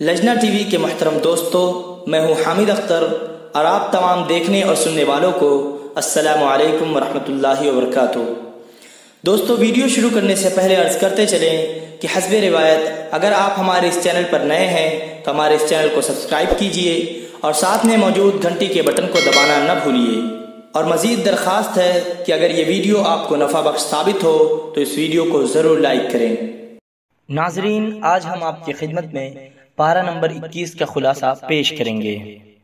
لجنہ T V کے محترم دوستو، میں ہوں حامد اختر اور آپ تمام دیکھنے اور سننے والوں کو السلام علیکم ورحمۃ اللہ وبرکاتہ۔ دوستو، ویڈیو شروع کرنے سے پہلے عرض کرتے چلیں کہ حسب روایت اگر آپ ہمارے اس چینل پر نئے ہیں تو ہمارے اس چینل کو سبسکرائب کیجئے اور ساتھ میں موجود گھنٹی کے بٹن کو دبانا نہ بھولیے۔ اور مزید درخواست ہے کہ اگر یہ ویڈیو آپ کو نفع بخش ثابت ہو تو اس ویڈیو کو ضرور لائک کریں۔ ناظرین، آج ہم آپ کی خدمت میں پارہ نمبر 21 کا خلاصہ پیش کریں گے۔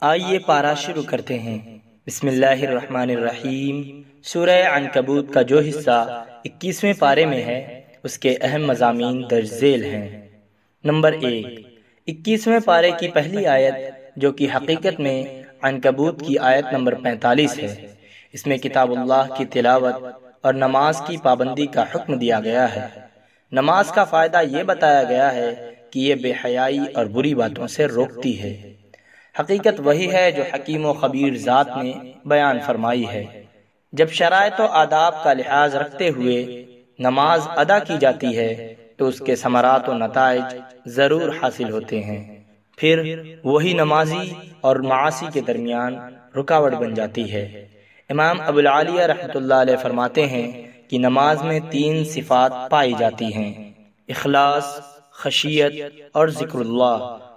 آئیے پارہ شروع کرتے ہیں۔ بسم اللہ الرحمن الرحیم۔ سورہ عنکبوت کا جو حصہ 21ویں پارے میں ہے اس کے اہم مضامین درج ذیل ہیں۔ نمبر 1، 21ویں پارے کی پہلی آیت جو کہ حقیقت میں عنکبوت کی آیت نمبر 45 ہے۔ اس میں کتاب اللہ کی تلاوت اور نماز کی پابندی کا حکم دیا گیا ہے۔ نماز کا فائدہ یہ بتایا گیا ہے کہ یہ بے حیائی اور بری باتوں سے روکتی ہے۔ حقیقت وہی ہے جو حکیم و خبیر ذات نے بیان فرمائی ہے۔ جب شرائط و آداب کا لحاظ رکھتے ہوئے نماز ادا کی جاتی ہے تو اس کے ثمرات و نتائج ضرور حاصل ہوتے ہیں۔ پھر وہی نمازی اور معاصی کے درمیان رکاوٹ بن جاتی ہے۔ امام ابو العالیہ رحمۃ اللہ علیہ فرماتے ہیں کہ نماز میں 3 صفات پائی جاتی ہیں: اخلاص، خشیت اور ذکر اللہ،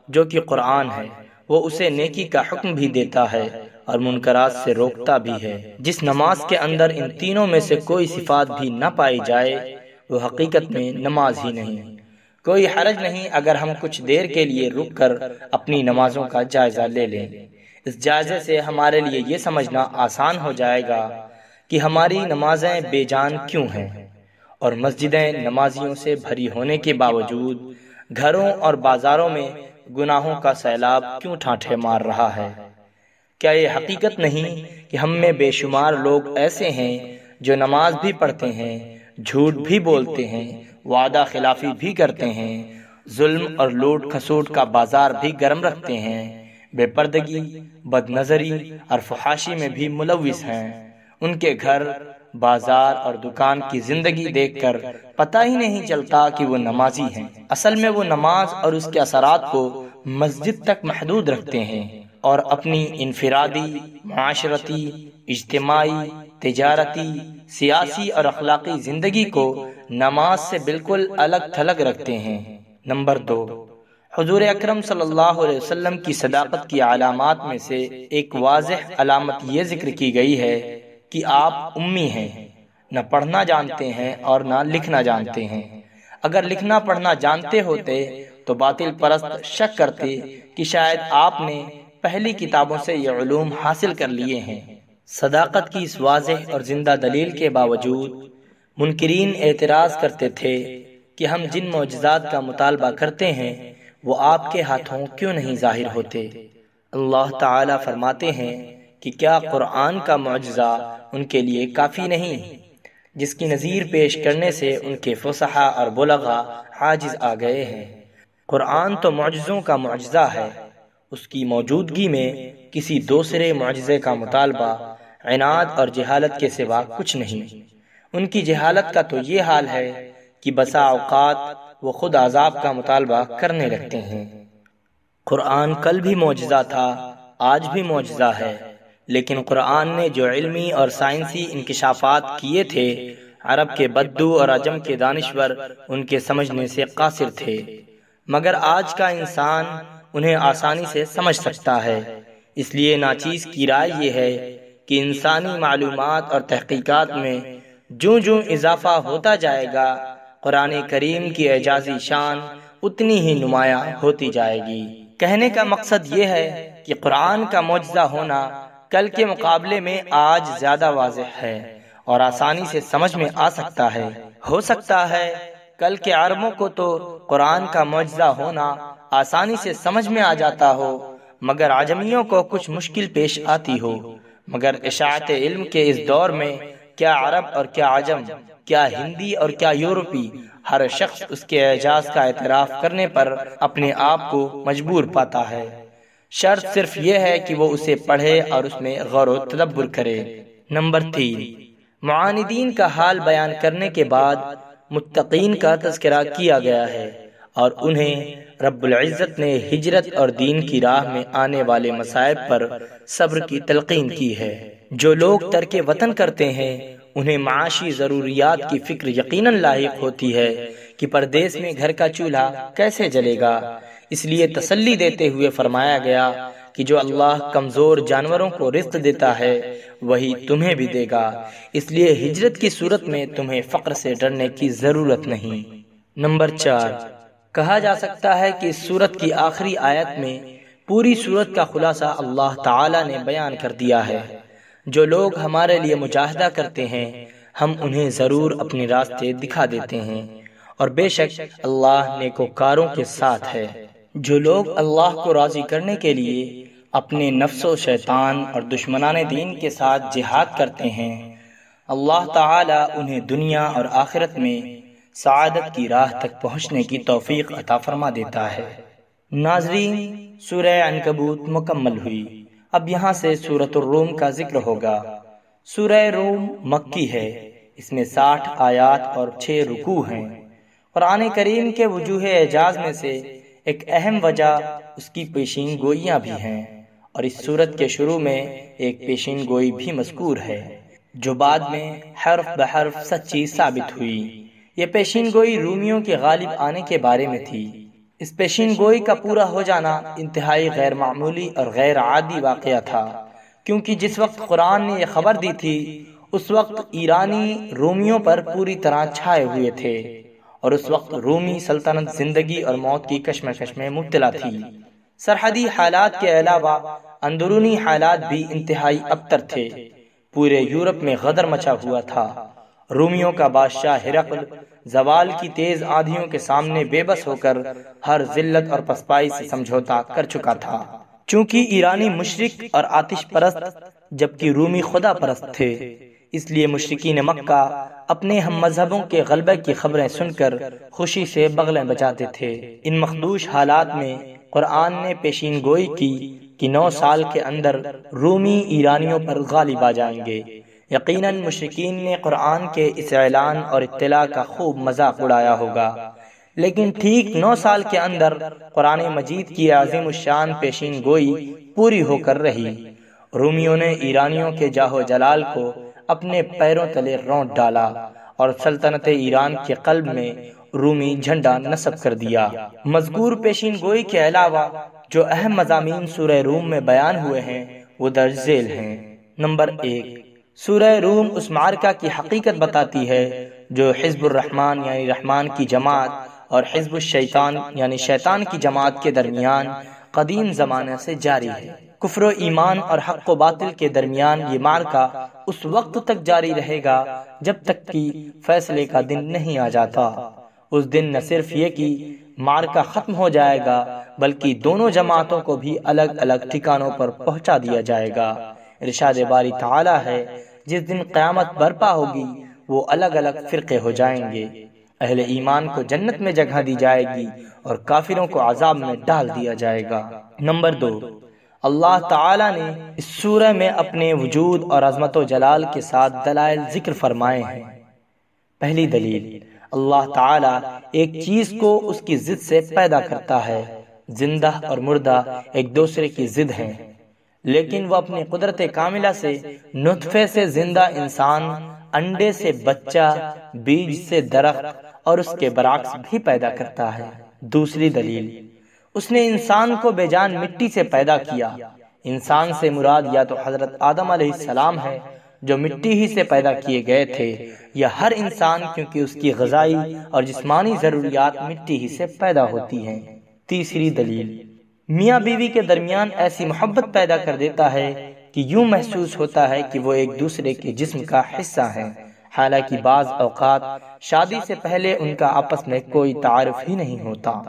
جو کہ قرآن ہے۔ وہ اسے نیکی کا حکم بھی دیتا ہے اور منکرات سے روکتا بھی ہے۔ جس نماز کے اندر ان تینوں میں سے کوئی صفات بھی نہ پائی جائے وہ حقیقت میں نماز ہی نہیں۔ کوئی حرج نہیں اگر ہم کچھ دیر کے لیے رک کر اپنی نمازوں کا جائزہ لے لیں۔ اس جائزے سے ہمارے لیے یہ سمجھنا آسان ہو جائے گا کہ ہماری نمازیں بے جان کیوں ہیں اور مسجدیں نمازیوں سے بھری ہونے کے باوجود گھروں اور بازاروں میں گناہوں کا سیلاب کیوں ٹھاٹھے مار رہا ہے۔ کیا یہ حقیقت نہیں کہ ہم میں بے شمار لوگ ایسے ہیں جو نماز بھی پڑھتے ہیں، جھوٹ بھی بولتے ہیں، وعدہ خلافی بھی کرتے ہیں، ظلم اور لوٹ کھسوٹ کا بازار بھی گرم رکھتے ہیں، بے پردگی، بد نظری اور فحاشی میں بھی ملوث ہیں۔ ان کے گھر، بازار اور دکان کی زندگی دیکھ کر پتہ ہی نہیں چلتا کہ وہ نمازی ہیں۔ اصل میں وہ نماز اور اس کے اثرات کو مسجد تک محدود رکھتے ہیں اور اپنی انفرادی، معاشرتی، اجتماعی، تجارتی، سیاسی اور اخلاقی زندگی کو نماز سے بالکل الگ تھلگ رکھتے ہیں۔ نمبر 2، حضور اکرم صلی اللہ علیہ وسلم کی صداقت کی علامات میں سے ایک واضح علامت یہ ذکر کی گئی ہے کہ آپ امی ہیں، نہ پڑھنا جانتے ہیں اور نہ لکھنا جانتے ہیں۔ اگر لکھنا پڑھنا جانتے ہوتے تو باطل پرست شک کرتے کہ شاید آپ نے پہلی کتابوں سے یہ علوم حاصل کر لیے ہیں۔ صداقت کی اس واضح اور زندہ دلیل کے باوجود منکرین اعتراض کرتے تھے کہ ہم جن معجزات کا مطالبہ کرتے ہیں وہ آپ کے ہاتھوں کیوں نہیں ظاہر ہوتے؟ اللہ تعالیٰ فرماتے ہیں کہ کیا قرآن کا معجزہ ان کے لیے کافی نہیں، جس کی نظیر پیش کرنے سے ان کے فصحا اور بلغا عاجز آ گئے ہیں۔ قرآن تو معجزوں کا معجزہ ہے، اس کی موجودگی میں کسی دوسرے معجزے کا مطالبہ عناد اور جہالت کے سوا کچھ نہیں۔ ان کی جہالت کا تو یہ حال ہے کہ بسا اوقات وہ خود عذاب کا مطالبہ کرنے لگتے ہیں۔ قرآن کل بھی معجزہ تھا، آج بھی معجزہ ہے، لیکن قرآن نے جو علمی اور سائنسی انکشافات کیے تھے عرب کے بدو اور عجم کے دانشور ان کے سمجھنے سے قاصر تھے، مگر آج کا انسان انہیں آسانی سے سمجھ سکتا ہے۔ اس لیے ناچیز کی رائے یہ ہے کہ انسانی معلومات اور تحقیقات میں جوں جوں اضافہ ہوتا جائے گا قرآن کریم کی اعجازی شان اتنی ہی نمایاں ہوتی جائے گی۔ کہنے کا مقصد یہ ہے کہ قرآن کا معجزہ ہونا کل کے مقابلے میں آج زیادہ واضح ہے اور آسانی سے سمجھ میں آ سکتا ہے۔ ہو سکتا ہے کل کے عربوں کو تو قرآن کا معجزہ ہونا آسانی سے سمجھ میں آ جاتا ہو، مگر عجمیوں کو کچھ مشکل پیش آتی ہو۔ مگر اشاعت علم کے اس دور میں کیا عرب اور کیا عجم، کیا ہندی اور کیا یورپی، ہر شخص اس کے اعجاز کا اعتراف کرنے پر اپنے آپ کو مجبور پاتا ہے۔ شرط صرف یہ ہے کہ وہ اسے پڑھے اور اس میں غور و تدبر کرے۔ نمبر 3، معاندین کا حال بیان کرنے کے بعد متقین کا تذکرہ کیا گیا ہے اور انہیں رب العزت نے ہجرت اور دین کی راہ میں آنے والے مصائب پر صبر کی تلقین کی ہے۔ جو لوگ ترک وطن کرتے ہیں انہیں معاشی ضروریات کی فکر یقیناً لاحق ہوتی ہے کہ پردیس میں گھر کا چولہا کیسے جلے گا، اس لیے تسلی دیتے ہوئے فرمایا گیا کہ جو اللہ کمزور جانوروں کو رزق دیتا ہے وہی تمہیں بھی دے گا، اس لیے ہجرت کی صورت میں تمہیں فقر سے ڈرنے کی ضرورت نہیں۔ نمبر 4، کہا جا سکتا ہے کہ اس سورت کی آخری آیت میں پوری سورت کا خلاصہ اللہ تعالی نے بیان کر دیا ہے۔ جو لوگ ہمارے لیے مجاہدہ کرتے ہیں ہم انہیں ضرور اپنے راستے دکھا دیتے ہیں، اور بے شک اللہ نیکوکاروں کے ساتھ ہے۔ جو لوگ اللہ کو راضی کرنے کے لیے اپنے نفس و شیطان اور دشمنان دین کے ساتھ جہاد کرتے ہیں اللہ تعالی انہیں دنیا اور آخرت میں سعادت کی راہ تک پہنچنے کی توفیق عطا فرما دیتا ہے۔ ناظرین، سورہ عنکبوت مکمل ہوئی۔ اب یہاں سے سورۃ الروم کا ذکر ہوگا۔ سورہ روم مکی ہے، اس میں 60 آیات اور 6 رکوع ہیں۔ قرآن کریم کے وجوہ اعجاز میں سے ایک اہم وجہ اس کی پیشین گوئیاں بھی ہیں، اور اس سورت کے شروع میں ایک پیشین گوئی بھی مذکور ہے جو بعد میں حرف بحرف سچی ثابت ہوئی۔ یہ پیشین گوئی رومیوں کے غالب آنے کے بارے میں تھی۔ اس پیشین گوئی کا پورا ہو جانا انتہائی غیر معمولی اور غیر عادی واقعہ تھا، کیونکہ جس وقت قرآن نے یہ خبر دی تھی اس وقت ایرانی رومیوں پر پوری طرح چھائے ہوئے تھے، اور اس وقت رومی سلطنت زندگی اور موت کی کشمکش میں مبتلا تھی۔ سرحدی حالات کے علاوہ اندرونی حالات بھی انتہائی ابتر تھے۔ پورے یورپ میں غدر مچا ہوا تھا۔ رومیوں کا بادشاہ ہرقل زوال کی تیز آندھیوں کے سامنے بے بس ہو کر ہر ذلت اور پسپائی سے سمجھوتا کر چکا تھا۔ چونکہ ایرانی مشرک اور آتش پرست جبکہ رومی خدا پرست تھے، اس لیے مشرکین مکہ اپنے ہم مذہبوں کے غلبے کی خبریں سن کر خوشی سے بغلیں بجاتے تھے۔ ان مخدوش حالات میں قرآن نے پیشین گوئی کی کہ 9 سال کے اندر رومی ایرانیوں پر غالب آ جائیں گے۔ یقیناً مشرکین نے قرآن کے اس اعلان اور اطلاع کا خوب مذاق اڑایا ہوگا، لیکن ٹھیک 9 سال کے اندر قرآن مجید کی عظیم الشان پیشین گوئی پوری ہو کر رہی۔ رومیوں نے ایرانیوں کے جاہ و جلال کو اپنے پیروں تلے رونٹ ڈالا اور سلطنت ایران کے قلب میں رومی جھنڈا نصب کر دیا۔ مذکور پیشین گوئی کے علاوہ جو اہم مضامین سورہ روم میں بیان ہوئے ہیں وہ درج ذیل ہیں۔ نمبر 1، سورہ روم اس معرکہ کی حقیقت بتاتی ہے جو حزب الرحمن یعنی رحمان کی جماعت اور حزب الشیطان یعنی شیطان کی جماعت کے درمیان قدیم زمانے سے جاری ہے۔ کفر و ایمان اور حق و باطل کے درمیان یہ معرکہ اس وقت تک جاری رہے گا جب تک کہ فیصلے کا دن نہیں آ جاتا۔ اس دن نہ صرف یہ کہ معرکہ ختم ہو جائے گا بلکہ دونوں جماعتوں کو بھی الگ الگ ٹھکانوں پر پہنچا دیا جائے گا۔ ارشاد باری تعالی ہے، جس دن قیامت برپا ہوگی وہ الگ الگ فرقے ہو جائیں گے۔ اہل ایمان کو جنت میں جگہ دی جائے گی اور کافروں کو عذاب میں ڈال دیا جائے گا۔ نمبر 2، اللہ تعالی نے اس سورہ میں اپنے وجود اور عظمت و جلال کے ساتھ دلائل ذکر فرمائے ہیں۔ پہلی دلیل، اللہ تعالی ایک چیز کو اس کی ضد سے پیدا کرتا ہے۔ زندہ اور مردہ ایک دوسرے کی ضد ہیں، لیکن وہ اپنی قدرت کاملہ سے نطفے سے زندہ انسان، انڈے سے بچہ، بیج سے درخت اور اس کے برعکس بھی پیدا کرتا ہے۔ دوسری دلیل، اس نے انسان کو بے جان مٹی سے پیدا کیا۔ انسان سے مراد یا تو حضرت آدم علیہ السلام ہے جو مٹی ہی سے پیدا کیے گئے تھے، یا ہر انسان کیونکہ اس کی غذائی اور جسمانی ضروریات مٹی ہی سے پیدا ہوتی ہیں۔ تیسری دلیل، میاں بیوی کے درمیان ایسی محبت پیدا کر دیتا ہے کہ یوں محسوس ہوتا ہے کہ وہ ایک دوسرے کے جسم کا حصہ ہیں، حالانکہ بعض اوقات شادی سے پہلے ان کا آپس میں کوئی تعارف ہی نہیں ہوتا۔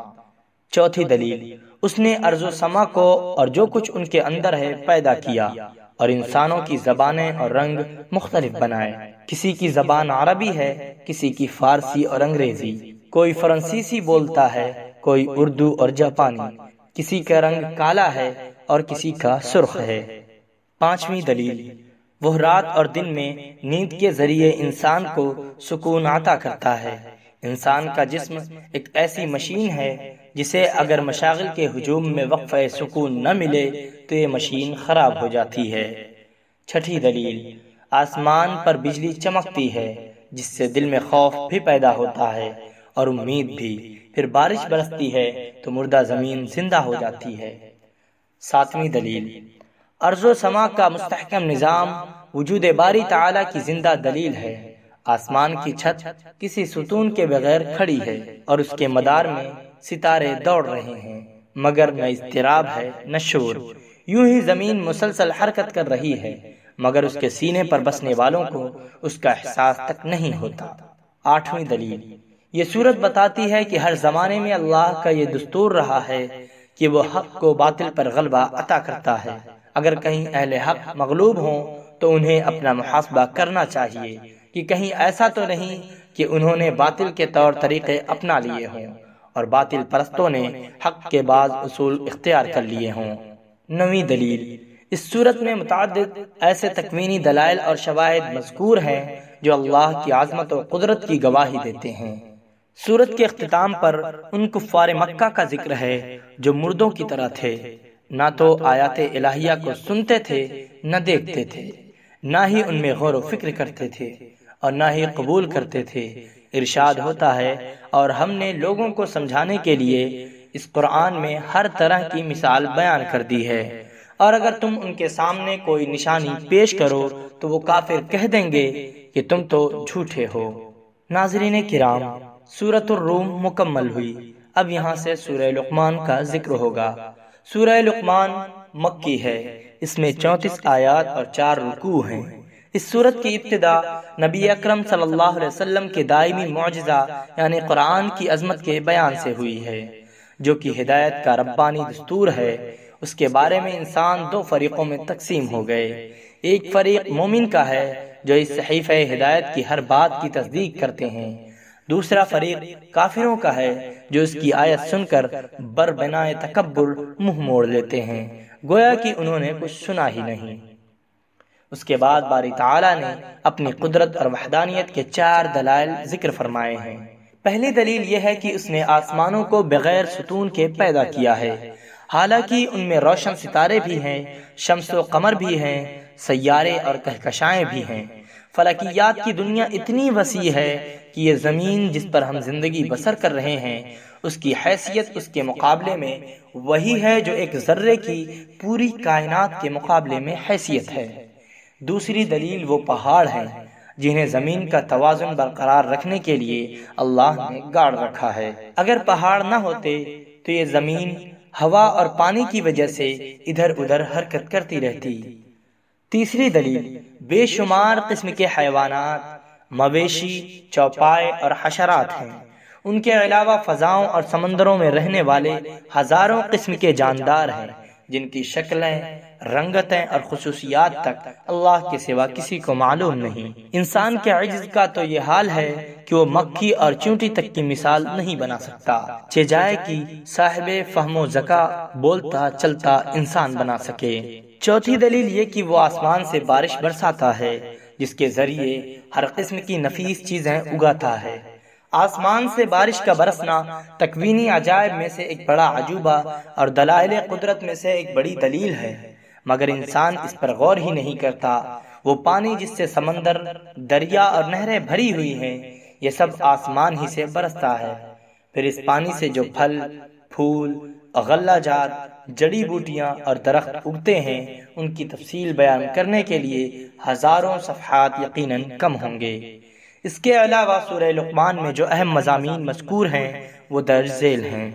چوتھی دلیل، اس نے ارض و سما کو اور جو کچھ ان کے اندر ہے پیدا کیا اور انسانوں کی زبانیں اور رنگ مختلف بنائے۔ کسی کی زبان عربی ہے، کسی کی فارسی اور انگریزی، کوئی فرانسیسی بولتا ہے، کوئی اردو اور جاپانی، کسی کا رنگ کالا ہے اور کسی کا سرخ ہے۔ پانچویں دلیل، وہ رات اور دن میں نیند کے ذریعے انسان کو سکون عطا کرتا ہے۔ انسان کا جسم ایک ایسی مشین ہے جسے اگر مشاغل کے ہجوم میں وقفہ سکون نہ ملے تو یہ مشین خراب ہو جاتی ہے۔ چھٹی دلیل، آسمان پر بجلی چمکتی ہے جس سے دل میں خوف بھی پیدا ہوتا ہے اور امید بھی، پھر بارش برستی ہے تو مردہ زمین زندہ ہو جاتی ہے۔ ساتویں دلیل، ارض و سما کا مستحکم نظام وجود باری تعالیٰ کی زندہ دلیل ہے۔ آسمان کی چھت کسی ستون کے بغیر کھڑی ہے اور اس کے مدار میں ستارے دوڑ رہے ہیں، مگر نہ اضطراب ہے نہ شور۔ یوں ہی زمین مسلسل حرکت کر رہی ہے مگر اس کے سینے پر بسنے والوں کو اس کا احساس تک نہیں ہوتا۔ آٹھویں دلیل، یہ صورت بتاتی ہے کہ ہر زمانے میں اللہ کا یہ دستور رہا ہے کہ وہ حق کو باطل پر غلبہ عطا کرتا ہے۔ اگر کہیں اہل حق مغلوب ہوں تو انہیں اپنا محاسبہ کرنا چاہیے کہ کہیں ایسا تو نہیں کہ انہوں نے باطل کے طور طریقے اپنا لیے ہوں اور باطل پرستوں نے حق کے بعض اصول اختیار کر لیے ہوں۔ نویں دلیل، اس صورت میں متعدد ایسے تکوینی دلائل اور شواہد مذکور ہیں جو اللہ کی عظمت و قدرت کی گواہی دیتے ہیں۔ سورت کے اختتام پر ان کفار مکہ کا ذکر ہے جو مردوں کی طرح تھے، نہ تو آیات الہیہ کو سنتے تھے نہ دیکھتے تھے، نہ ہی ان میں غور و فکر کرتے تھے اور نہ ہی قبول کرتے تھے۔ ارشاد ہوتا ہے، اور ہم نے لوگوں کو سمجھانے کے لیے اس قرآن میں ہر طرح کی مثال بیان کر دی ہے، اور اگر تم ان کے سامنے کوئی نشانی پیش کرو تو وہ کافر کہہ دیں گے کہ تم تو جھوٹے ہو۔ ناظرین کرام، سورۃ الروم مکمل ہوئی۔ اب یہاں سے سورہ لقمان کا ذکر ہوگا۔ سورہ لقمان مکی ہے، اس میں 34 آیات اور 4 رکوع ہیں۔ اس سورت کی ابتدا نبی اکرم صلی اللہ علیہ وسلم کے دائمی معجزہ یعنی قرآن کی عظمت کے بیان سے ہوئی ہے، جو کہ ہدایت کا ربانی دستور ہے۔ اس کے بارے میں انسان 2 فریقوں میں تقسیم ہو گئے۔ ایک فریق مومن کا ہے جو اس صحیفہ ہدایت کی ہر بات کی تصدیق کرتے ہیں، دوسرا فریق کافروں کا ہے جو اس کی آیت سن کر بربنائے تکبر منہ موڑ لیتے ہیں، گویا کہ انہوں نے کچھ سنا ہی نہیں۔ اس کے بعد باری تعالیٰ نے اپنی قدرت اور وحدانیت کے 4 دلائل ذکر فرمائے ہیں۔ پہلی دلیل یہ ہے کہ اس نے آسمانوں کو بغیر ستون کے پیدا کیا ہے، حالانکہ ان میں روشن ستارے بھی ہیں، شمس و قمر بھی ہیں، سیارے اور کہکشائیں بھی ہیں۔ فلکیات کی دنیا اتنی وسیع ہے کہ یہ زمین جس پر ہم زندگی بسر کر رہے ہیں اس کی حیثیت اس کے مقابلے میں وہی ہے جو ایک ذرے کی پوری کائنات کے مقابلے میں حیثیت ہے۔ دوسری دلیل وہ پہاڑ ہیں جنہیں زمین کا توازن برقرار رکھنے کے لیے اللہ نے گاڑ رکھا ہے۔ اگر پہاڑ نہ ہوتے تو یہ زمین ہوا اور پانی کی وجہ سے ادھر ادھر حرکت کرتی رہتی۔ تیسری دلیل بے شمار قسم کے حیوانات، مویشی، چوپائے اور حشرات ہیں۔ ان کے علاوہ فضاؤں اور سمندروں میں رہنے والے ہزاروں قسم کے جاندار ہیں جن کی شکلیں، رنگتیں اور خصوصیات تک اللہ کے سوا کسی کو معلوم نہیں۔ انسان کے عجز کا تو یہ حال ہے کہ وہ مکھی اور چونٹی تک کی مثال نہیں بنا سکتا، چہ جائے کہ صاحب فہم و ذکا بولتا چلتا انسان بنا سکے۔ چوتھی دلیل یہ کہ وہ آسمان سے بارش برساتا ہے جس کے ذریعے ہر قسم کی نفیس چیزیں اگاتا ہے۔ آسمان سے بارش کا برسنا تکوینی عجائب میں سے ایک بڑا عجوبہ اور دلائل قدرت میں سے ایک بڑی دلیل ہے، مگر انسان اس پر غور ہی نہیں کرتا۔ وہ پانی جس سے سمندر، دریا اور نہریں بھری ہوئی ہیں، یہ سب آسمان ہی سے برستا ہے۔ پھر اس پانی سے جو پھل، پھول، غلہ جات، جڑی بوٹیاں اور درخت اگتے ہیں ان کی تفصیل بیان کرنے کے لیے ہزاروں صفحات یقیناً کم ہوں گے۔ اس کے علاوہ سورہ لقمان میں جو اہم مضامین مذکور ہیں وہ درج ذیل ہیں۔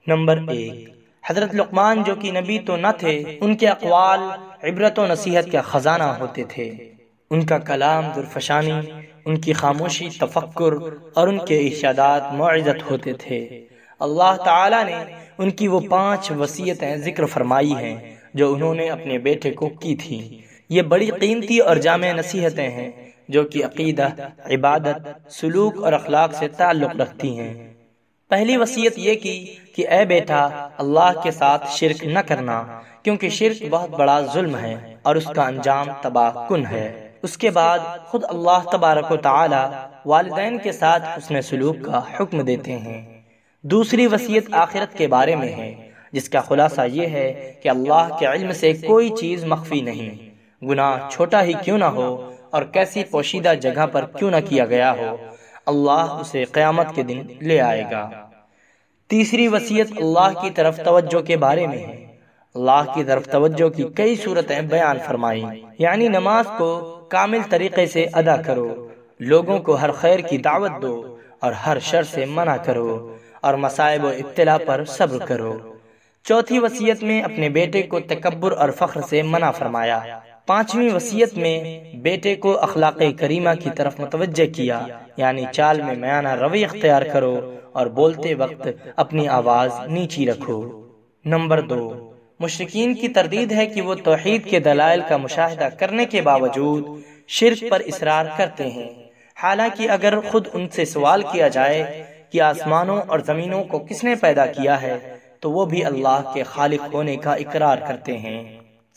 نمبر 1، حضرت لقمان جو کہ نبی تو نہ تھے، ان کے اقوال عبرت و نصیحت کا خزانہ ہوتے تھے۔ ان کا کلام درفشانی، ان کی خاموشی تفکر اور ان کے ارشادات موعظت ہوتے تھے۔ اللہ تعالیٰ نے ان کی وہ 5 وصیتیں ذکر فرمائی ہیں جو انہوں نے اپنے بیٹے کو کی تھی۔ یہ بڑی قیمتی اور جامع نصیحتیں ہیں جو کہ عقیدہ، عبادت، سلوک اور اخلاق سے تعلق رکھتی ہیں۔ پہلی وصیت یہ کی کہ اے بیٹا، اللہ کے ساتھ شرک نہ کرنا، کیونکہ شرک بہت بڑا ظلم ہے اور اس کا انجام تباہ کن ہے۔ اس کے بعد خود اللہ تبارک و تعالی والدین کے ساتھ حسن سلوک کا حکم دیتے ہیں۔ دوسری وصیت آخرت کے بارے میں ہے، جس کا خلاصہ یہ ہے کہ اللہ کے علم سے کوئی چیز مخفی نہیں، گناہ چھوٹا ہی کیوں نہ ہو اور کیسی پوشیدہ جگہ پر کیوں نہ کیا گیا ہو، اللہ اسے قیامت کے دن لے آئے گا۔ تیسری وصیت اللہ کی طرف توجہ کے بارے میں ہے۔ اللہ کی طرف توجہ کی کئی صورتیں بیان فرمائی، یعنی نماز کو کامل طریقے سے ادا کرو، لوگوں کو ہر خیر کی دعوت دو اور ہر شر سے منع کرو اور مصائب و ابتلا پر صبر کرو۔ چوتھی وصیت میں اپنے بیٹے کو تکبر اور فخر سے منع فرمایا۔ پانچویں وصیت میں بیٹے کو اخلاق کریمہ کی طرف متوجہ کیا، یعنی چال میں میانہ روی اختیار کرو اور بولتے وقت اپنی آواز نیچی رکھو۔ نمبر 2، مشرکین کی تردید ہے کہ وہ توحید کے دلائل کا مشاہدہ کرنے کے باوجود شرک پر اصرار کرتے ہیں، حالانکہ اگر خود ان سے سوال کیا جائے کہ آسمانوں اور زمینوں کو کس نے پیدا کیا ہے تو وہ بھی اللہ کے خالق ہونے کا اقرار کرتے ہیں۔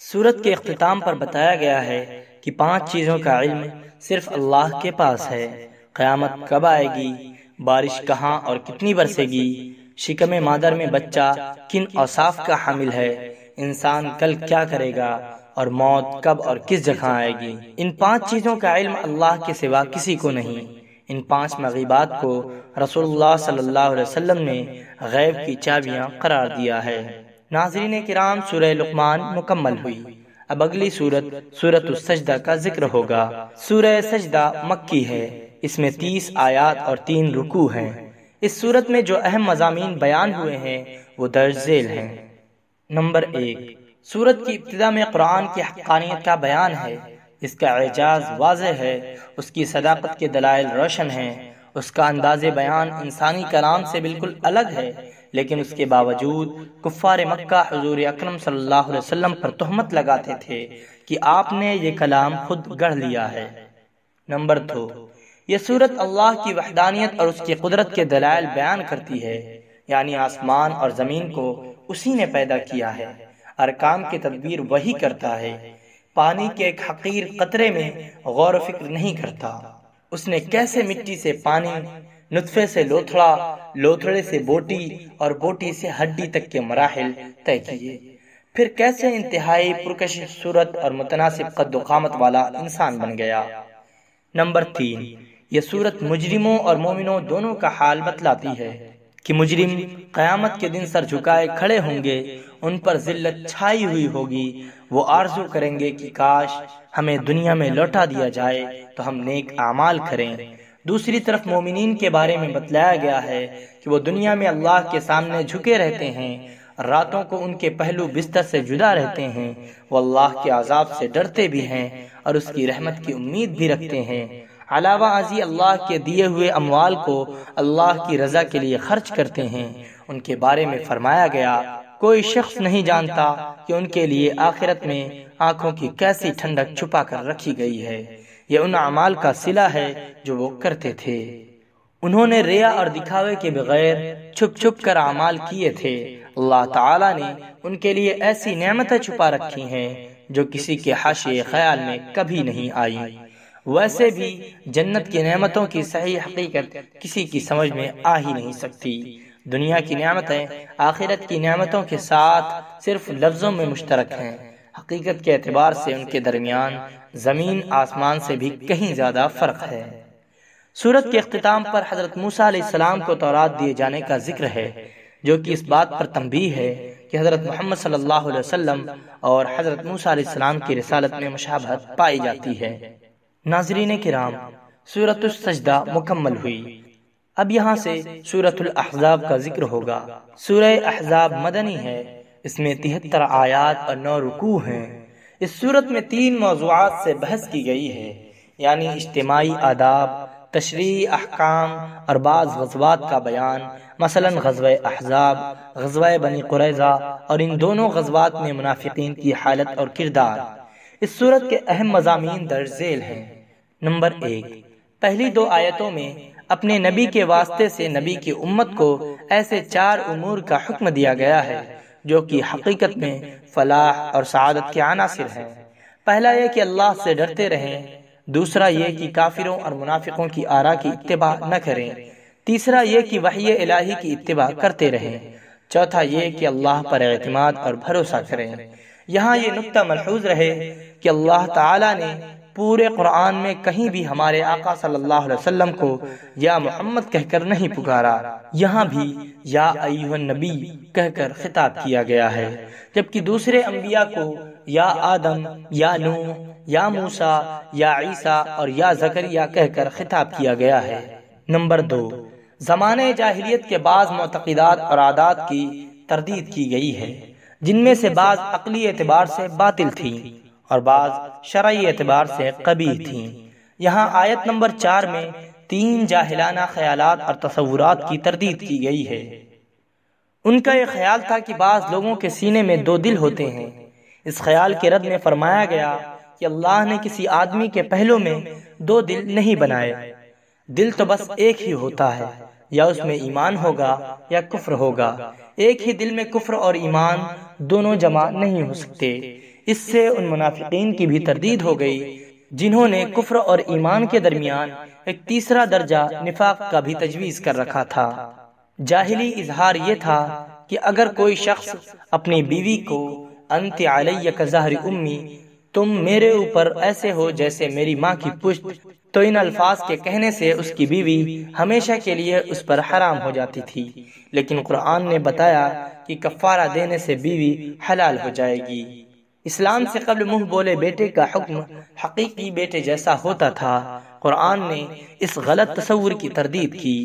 سورت کے اختتام پر بتایا گیا ہے کہ 5 چیزوں کا علم صرف اللہ کے پاس ہے: قیامت کب آئے گی، بارش کہاں اور کتنی برسے گی، شکم مادر میں بچہ کن اوصاف کا حامل ہے، انسان کل کیا کرے گا، اور موت کب اور کس جگہ آئے گی۔ ان 5 چیزوں کا علم اللہ کے سوا کسی کو نہیں۔ ان 5 مغیبات کو رسول اللہ صلی اللہ علیہ وسلم نے غیب کی چابیاں قرار دیا ہے۔ ناظرین کرام، سورہ لقمان مکمل ہوئی۔ اب اگلی سورت سورۃ السجدہ کا ذکر ہوگا۔ سورہ سجدہ مکی ہے، اس میں 30 آیات اور 3 رکوع ہیں۔ اس سورت میں جو اہم مضامین بیان ہوئے ہیں وہ درج ذیل ہیں۔ نمبر 1، سورت کی ابتدا میں قرآن کی حقانیت کا بیان ہے، اس کا اعجاز واضح ہے، اس کی صداقت کے دلائل روشن ہیں، اس کا انداز بیان انسانی کلام سے بالکل الگ ہے، لیکن اس کے باوجود کفار مکہ حضور اکرم صلی اللہ علیہ وسلم پر تہمت لگاتے تھے کہ آپ نے یہ کلام خود گڑھ لیا ہے۔ نمبر 2، یہ سورت اللہ کی وحدانیت اور اس کی قدرت کے دلائل بیان کرتی ہے، یعنی آسمان اور زمین کو اسی نے پیدا کیا ہے، ارکان کی تدبیر وہی کرتا ہے، پانی کے ایک حقیر قطرے میں غور و فکر نہیں کرتا، اس نے کیسے مٹی سے پانی، نطفے سے لوتھڑا، لوتھڑے سے بوٹی اور بوٹی سے ہڈی تک کے مراحل طے کیے، پھر کیسے انتہائی پرکشش صورت اور متناسب قد و قامت والا انسان بن گیا۔ نمبر 3، یہ سورت مجرموں اور مومنوں دونوں کا حال بتلاتی ہے کہ مجرم قیامت کے دن سر جھکائے کھڑے ہوں گے، ان پر ذلت چھائی ہوئی ہوگی، وہ آرزو کریں گے کہ کاش ہمیں دنیا میں لوٹا دیا جائے تو ہم نیک اعمال کریں۔ دوسری طرف مومنین کے بارے میں بتلایا گیا ہے کہ وہ دنیا میں اللہ کے سامنے جھکے رہتے ہیں، راتوں کو ان کے پہلو بستر سے جدا رہتے ہیں، وہ اللہ کے عذاب سے ڈرتے بھی ہیں اور اس کی رحمت کی امید بھی رکھتے ہیں۔ علاوہ ازیں اللہ کے دیے ہوئے اموال کو اللہ کی رضا کے لیے خرچ کرتے ہیں۔ ان کے بارے میں فرمایا گیا، کوئی شخص نہیں جانتا کہ ان کے لیے آخرت میں آنکھوں کی کیسی ٹھنڈک چھپا کر رکھی گئی ہے، یہ ان اعمال کا صلہ ہے جو وہ کرتے تھے۔ انہوں نے ریا اور دکھاوے کے بغیر چھپ چھپ کر اعمال کیے تھے، اللہ تعالیٰ نے ان کے لیے ایسی نعمتیں چھپا رکھی ہیں جو کسی کے حاشیے خیال میں کبھی نہیں آئی۔ ویسے بھی جنت کی نعمتوں کی صحیح حقیقت کسی کی سمجھ میں آ ہی نہیں سکتی۔ دنیا کی نعمتیں آخرت کی نعمتوں کے ساتھ صرف لفظوں میں مشترک ہیں، حقیقت کے اعتبار سے ان کے درمیان زمین آسمان سے بھی کہیں زیادہ فرق ہے۔ سورت کے اختتام پر حضرت موسیٰ علیہ السلام کو تورات دیے جانے کا ذکر ہے، جو کہ اس بات پر تنبیہ ہے کہ حضرت محمد صلی اللہ علیہ وسلم اور حضرت موسیٰ علیہ السلام کی رسالت میں مشابہت پائی جاتی ہے۔ ناظرین کرام، سورۃ السجدہ مکمل ہوئی۔ اب یہاں سے سورۃ الاحزاب کا ذکر ہوگا۔ سورہ احزاب مدنی ہے، اس میں 73 آیات اور 9 رکوع ہیں۔ اس سورت میں 3 موضوعات سے بحث کی گئی ہے، یعنی اجتماعی آداب، تشریعی احکام اور بعض غزوات کا بیان، مثلا غزوہ احزاب، غزوہ بنی قریظہ اور ان دونوں غزوات میں منافقین کی حالت اور کردار۔ اس سورت کے اہم مضامین درج ذیل ہیں۔ نمبر 1، پہلی 2 آیتوں میں اپنے نبی کے واسطے سے نبی کی امت کو ایسے 4 امور کا حکم دیا گیا ہے جو کہ حقیقت میں فلاح اور سعادت کے عناصر ہیں۔ پہلا یہ کہ اللہ سے ڈرتے رہیں، دوسرا یہ کہ کافروں اور منافقوں کی آراء کی اتباع نہ کریں، تیسرا یہ کہ وحی الہی کی اتباع کرتے رہیں، چوتھا یہ کہ اللہ پر اعتماد اور بھروسہ کریں۔ یہاں یہ نکتہ ملحوظ رہے کہ اللہ تعالیٰ نے پورے قرآن میں کہیں بھی ہمارے آقا صلی اللہ علیہ وسلم کو یا محمد کہہ کر نہیں پکارا، یہاں بھی یا ایھا النبی کہہ کر خطاب کیا گیا ہے، جبکہ دوسرے انبیاء کو یا آدم، یا نوح، یا موسیٰ، یا عیسیٰ اور یا زکریا کہہ کر خطاب کیا گیا ہے۔ نمبر 2، زمانے جاہلیت کے بعض معتقدات اور عادات کی تردید کی گئی ہے، جن میں سے بعض عقلی اعتبار سے باطل تھیں اور بعض شرعی اعتبار سے قبیح تھیں۔ یہاں آیت نمبر 4 میں 3 جاہلانہ خیالات اور تصورات کی تردید کی گئی ہے۔ ان کا یہ خیال تھا کہ بعض لوگوں کے سینے میں 2 دل ہوتے ہیں۔ اس خیال کے رد میں فرمایا گیا کہ اللہ نے کسی آدمی کے پہلو میں 2 دل نہیں بنائے، دل تو بس ایک ہی ہوتا ہے، یا اس میں ایمان ہوگا یا کفر ہوگا، ایک ہی دل میں کفر اور ایمان دونوں جمع نہیں ہو سکتے۔ اس سے ان منافقین کی بھی تردید ہو گئی جنہوں نے کفر اور ایمان کے درمیان ایک تیسرا درجہ نفاق کا بھی تجویز کر رکھا تھا۔ جاہلی اظہار یہ تھا کہ اگر کوئی شخص اپنی بیوی کو انت علی کظہر امی، تم میرے اوپر ایسے ہو جیسے میری ماں کی پشت، تو ان الفاظ کے کہنے سے اس کی بیوی ہمیشہ کے لیے اس پر حرام ہو جاتی تھی، لیکن قرآن نے بتایا کہ کفارہ دینے سے بیوی حلال ہو جائے گی۔ اسلام سے قبل منہ بولے بیٹے کا حکم حقیقی بیٹے جیسا ہوتا تھا۔ قرآن نے اس غلط تصور کی تردید کی۔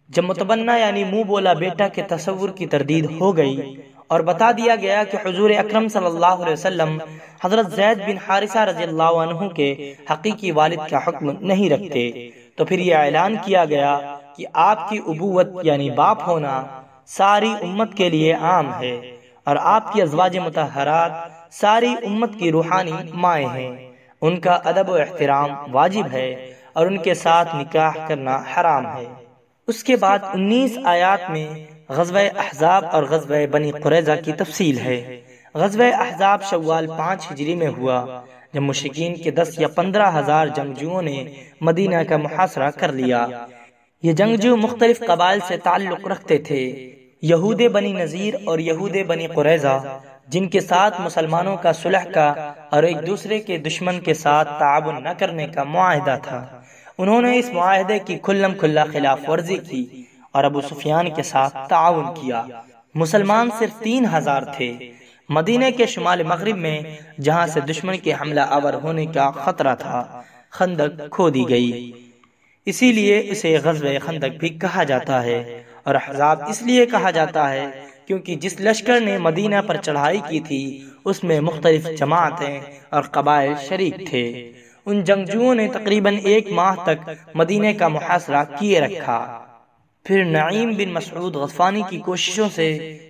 جب متبنہ یعنی منہ بولا بیٹا کے تصور کی تردید ہو گئی اور بتا دیا گیا کہ حضور اکرم صلی اللہ علیہ وسلم حضرت زید بن حارثہ رضی اللہ عنہ کے حقیقی والد کا حکم نہیں رکھتے، تو پھر یہ اعلان کیا گیا کہ آپ کی ابوت یعنی باپ ہونا ساری امت کے لیے عام ہے، اور آپ کی ازواج مطہرات ساری امت کی روحانی مائیں ہیں، ان کا ادب و احترام واجب ہے اور ان کے ساتھ نکاح کرنا حرام ہے۔ اس کے بعد 19 آیات میں غزوہ احزاب اور غزوہ بنی قریظہ کی تفصیل ہے۔ غزوہ احزاب شوال 5 ہجری میں ہوا، جب مشرکین کے 10 یا 15 ہزار جنگجوؤں نے مدینہ کا محاصرہ کر لیا۔ یہ جنگجو مختلف قبائل سے تعلق رکھتے تھے، یہود بنی نذیر اور یہود بنی قریظہ، جن کے ساتھ مسلمانوں کا صلح کا اور ایک دوسرے کے دشمن کے ساتھ تعاون نہ کرنے کا معاہدہ تھا۔ انہوں نے اس معاہدے کی کھلم کھلا خلاف ورزی کی اور ابو سفیان کے ساتھ تعاون کیا۔ مسلمان صرف 3000 تھے۔ مدینہ کے شمال مغرب میں جہاں سے دشمن کے حملہ آور ہونے کا خطرہ تھا، خندق کھودی گئی، اسی لیے اسے غزوہ خندق بھی کہا جاتا ہے، اور احزاب اس لیے کہا جاتا ہے کیونکہ جس لشکر نے مدینہ پر چڑھائی کی تھی اس میں مختلف جماعتیں اور قبائل شریک تھے۔ ان جنگجوؤں نے تقریباً 1 ماہ تک مدینہ کا محاصرہ کیے رکھا۔ پھر نعیم بن مسعود غطفانی کی کوششوں سے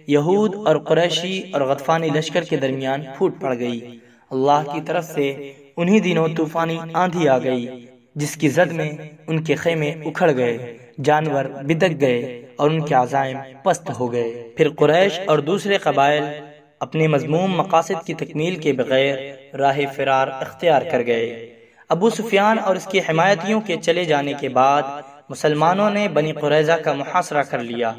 یہود اور قریشی اور غطفانی لشکر کے درمیان پھوٹ پڑ گئی۔ اللہ کی طرف سے انہی دنوں طوفانی آندھی آ گئی، جس کی زد میں ان کے خیمے اکھڑ گئے، جانور بدک گئے اور ان کے عزائم پست ہو گئے۔ پھر قریش اور دوسرے قبائل اپنے مذموم مقاصد کی تکمیل کے بغیر راہ فرار اختیار کر گئے۔ ابو سفیان اور اس کے حمایتیوں کے چلے جانے کے بعد مسلمانوں نے بنی قریظہ کا محاصرہ کر لیا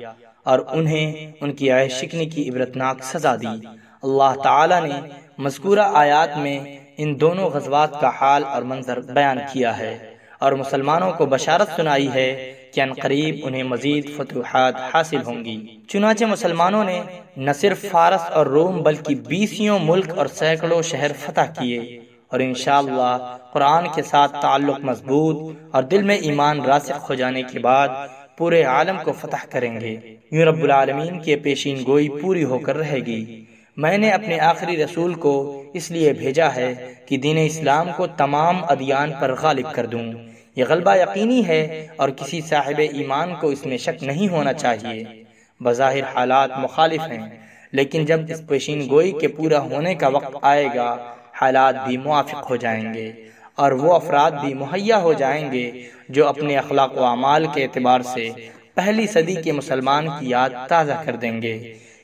اور انہیں ان کی عیش شکنی کی عبرتناک سزا دی۔ اللہ تعالی نے مذکورہ آیات میں ان دونوں غزوات کا حال اور منظر بیان کیا ہے اور مسلمانوں کو بشارت سنائی ہے کہ ان قریب انہیں مزید فتوحات حاصل ہوں گی۔ چنانچہ مسلمانوں نے نہ صرف فارس اور روم بلکہ 20 ملک اور سینکڑوں شہر فتح کیے، اور انشاءاللہ قرآن کے ساتھ تعلق مضبوط اور دل میں ایمان راسخ ہو جانے کے بعد پورے عالم کو فتح کریں گے۔ یوں رب العالمین کی پیشین گوئی پوری ہو کر رہے گی۔ میں نے اپنے آخری رسول کو اس لیے بھیجا ہے کہ دین اسلام کو تمام ادیان پر غالب کر دوں۔ یہ غلبہ یقینی ہے اور کسی صاحب ایمان کو اس میں شک نہیں ہونا چاہیے۔ بظاہر حالات مخالف ہیں، لیکن جب اس پیشین گوئی کے پورا ہونے کا وقت آئے گا حالات بھی موافق ہو جائیں گے اور وہ افراد بھی مہیا ہو جائیں گے جو اپنے اخلاق و اعمال کے اعتبار سے پہلی صدی کے مسلمان کی یاد تازہ کر دیں گے۔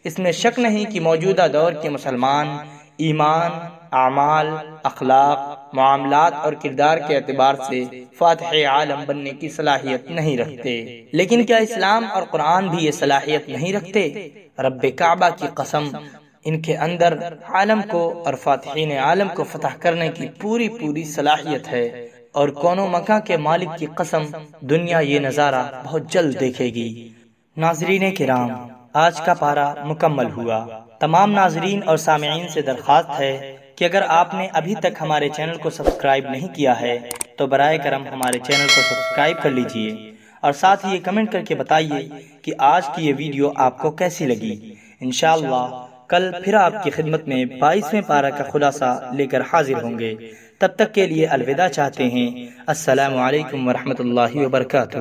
اس میں شک نہیں کہ موجودہ دور کے مسلمان ایمان، اعمال، اخلاق، معاملات اور کردار کے اعتبار سے فاتح عالم بننے کی صلاحیت نہیں رکھتے۔ لیکن کیا اسلام اور قرآن بھی یہ صلاحیت نہیں رکھتے؟ رب کعبہ کی قسم، ان کے اندر عالم کو اور فاتحین عالم کو فتح کرنے کی پوری صلاحیت ہے، اور کون و مکان کے مالک کی قسم دنیا یہ نظارہ بہت جلد دیکھے گی۔ ناظرین کرام، آج کا پارہ مکمل ہوا۔ تمام ناظرین اور سامعین سے درخواست ہے کہ اگر آپ نے ابھی تک ہمارے چینل کو سبسکرائب نہیں کیا ہے تو برائے کرم ہمارے چینل کو سبسکرائب کر لیجئے، اور ساتھ ہی یہ کمنٹ کر کے بتائیے کہ آج کی یہ ویڈیو آپ کو کیسی لگی۔ انشاءاللہ کل پھر آپ کی خدمت میں 22ویں پارہ کا خلاصہ لے کر حاضر ہوں گے۔ تب تک کے لیے الوداع چاہتے ہیں۔ السلام علیکم ورحمۃ اللہ وبرکاتہ۔